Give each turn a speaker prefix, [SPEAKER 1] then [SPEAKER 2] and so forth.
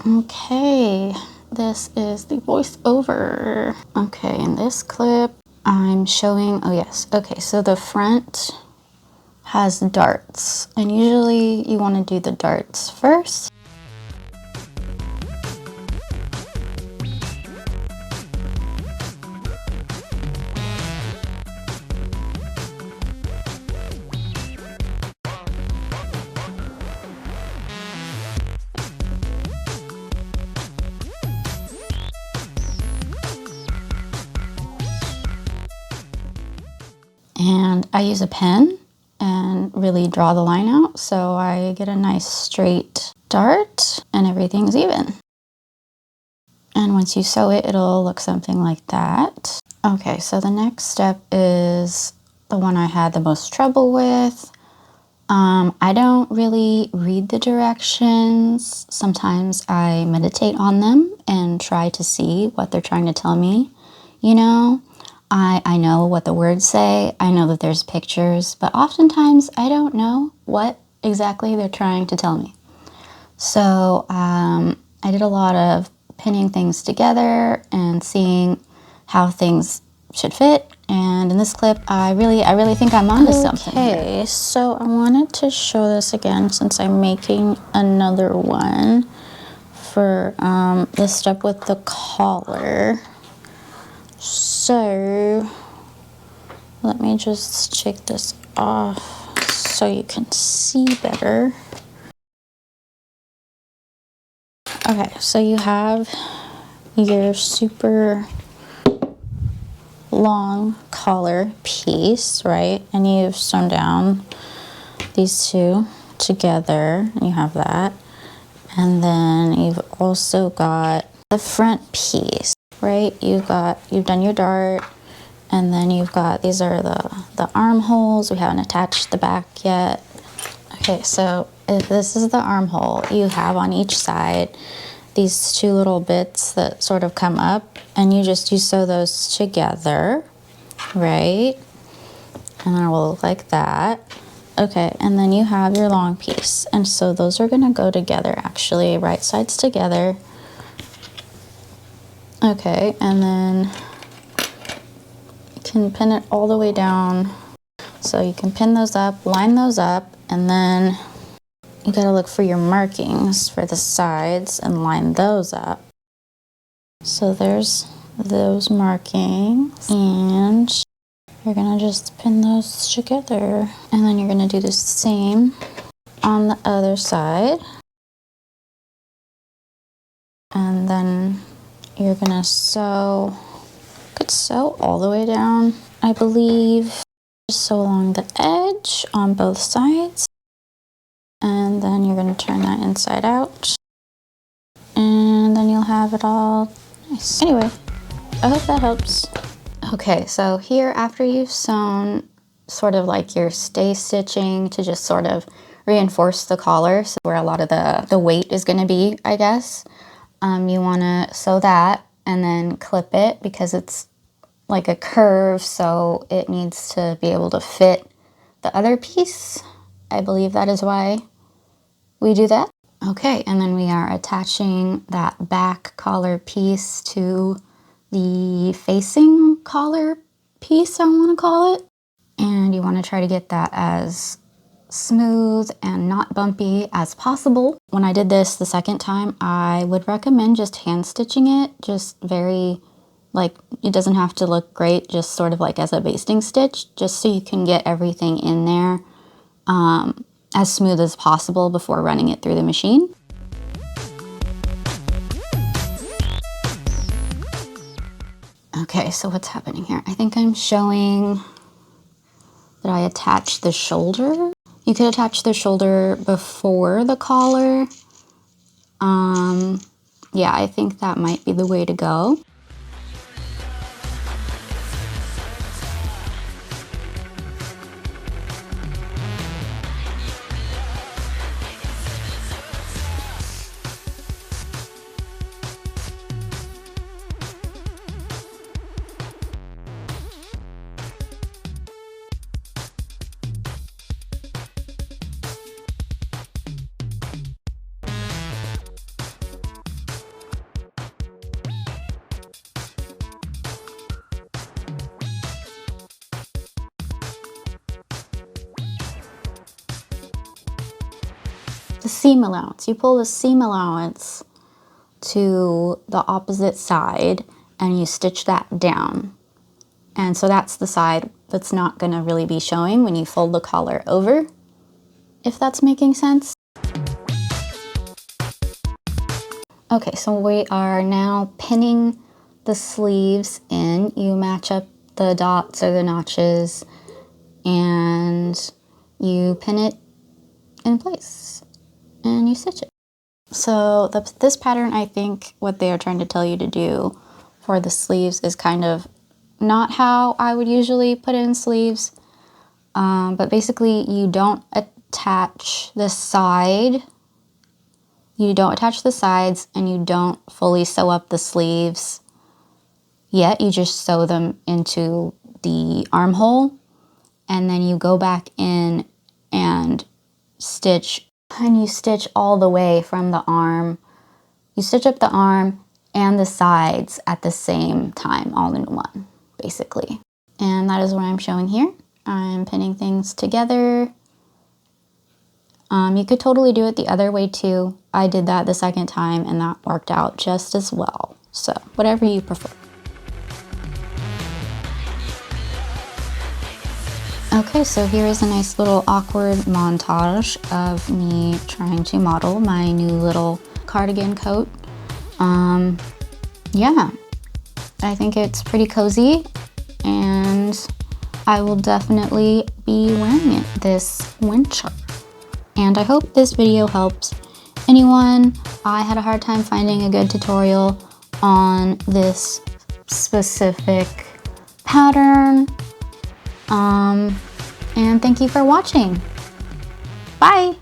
[SPEAKER 1] Okay, this is the voiceover. Okay, in this clip, I'm showing, oh yes, okay, so the front has darts, and usually you want to do the darts first. And I use a pen and really draw the line out so I get a nice straight dart and everything's even. And once you sew it, it'll look something like that. Okay, so the next step is the one I had the most trouble with. I don't really read the directions. Sometimes I meditate on them and try to see what they're trying to tell me. You know, I know what the words say. I know that there's pictures, but oftentimes I don't know what exactly they're trying to tell me. So I did a lot of pinning things together and seeing how things should fit. And in this clip, I really think I'm onto something here. Okay, so I wanted to show this again since I'm making another one for this step with the collar. So let me just take this off so you can see better. Okay, so you have your super long collar piece, right? And you've sewn down these two together, and you have that. And then you've also got the front piece, right? You've done your dart, and then you've got, these are the armholes. We haven't attached the back yet. Okay, so if this is the armhole, you have on each side these two little bits that sort of come up, and you sew those together, right? And then it will look like that. Okay, and then you have your long piece, and so those are gonna go together, actually, right sides together. Okay, and then you can pin it all the way down. So you can pin those up, line those up, and then you gotta look for your markings for the sides and line those up. So there's those markings, and you're gonna just pin those together. And then you're gonna do the same on the other side. And then you're gonna sew, you could sew all the way down, I believe. Just sew along the edge on both sides. And then you're gonna turn that inside out. And then you'll have it all nice. Anyway, I hope that helps. Okay, so here after you've sewn sort of like your stay stitching to just sort of reinforce the collar, so where a lot of the weight is gonna be, I guess, you wanna sew that and then clip it because it's like a curve, so it needs to be able to fit the other piece. I believe that is why we do that. Okay, and then we are attaching that back collar piece to the facing collar piece, I want to call it. And you want to try to get that as smooth and not bumpy as possible. When I did this the second time, I would recommend just hand stitching it, just very, like, it doesn't have to look great, just sort of like as a basting stitch, just so you can get everything in there as smooth as possible before running it through the machine. Okay, so what's happening here? I think I'm showing that I attached the shoulder. You could attach the shoulder before the collar. Yeah, I think that might be the way to go. the seam allowance. You pull the seam allowance to the opposite side and you stitch that down. And so that's the side that's not going to really be showing when you fold the collar over, if that's making sense. Okay, so we are now pinning the sleeves in. You match up the dots or the notches and you pin it in place and you stitch it. So this pattern, I think what they are trying to tell you to do for the sleeves is kind of not how I would usually put in sleeves, but basically you don't attach the side, you don't attach the sides, and you don't fully sew up the sleeves yet. You just sew them into the armhole, and then you go back in and stitch, and you stitch all the way from the arm. You stitch up the arm and the sides at the same time, all in one, basically. And that is what I'm showing here. I'm pinning things together. You could totally do it the other way too. I did that the second time and that worked out just as well. So whatever you prefer. Okay, so here is a nice little awkward montage of me trying to model my new little cardigan coat. Yeah, I think it's pretty cozy and I will definitely be wearing it this winter. And I hope this video helps anyone. I had a hard time finding a good tutorial on this specific pattern. And thank you for watching. Bye.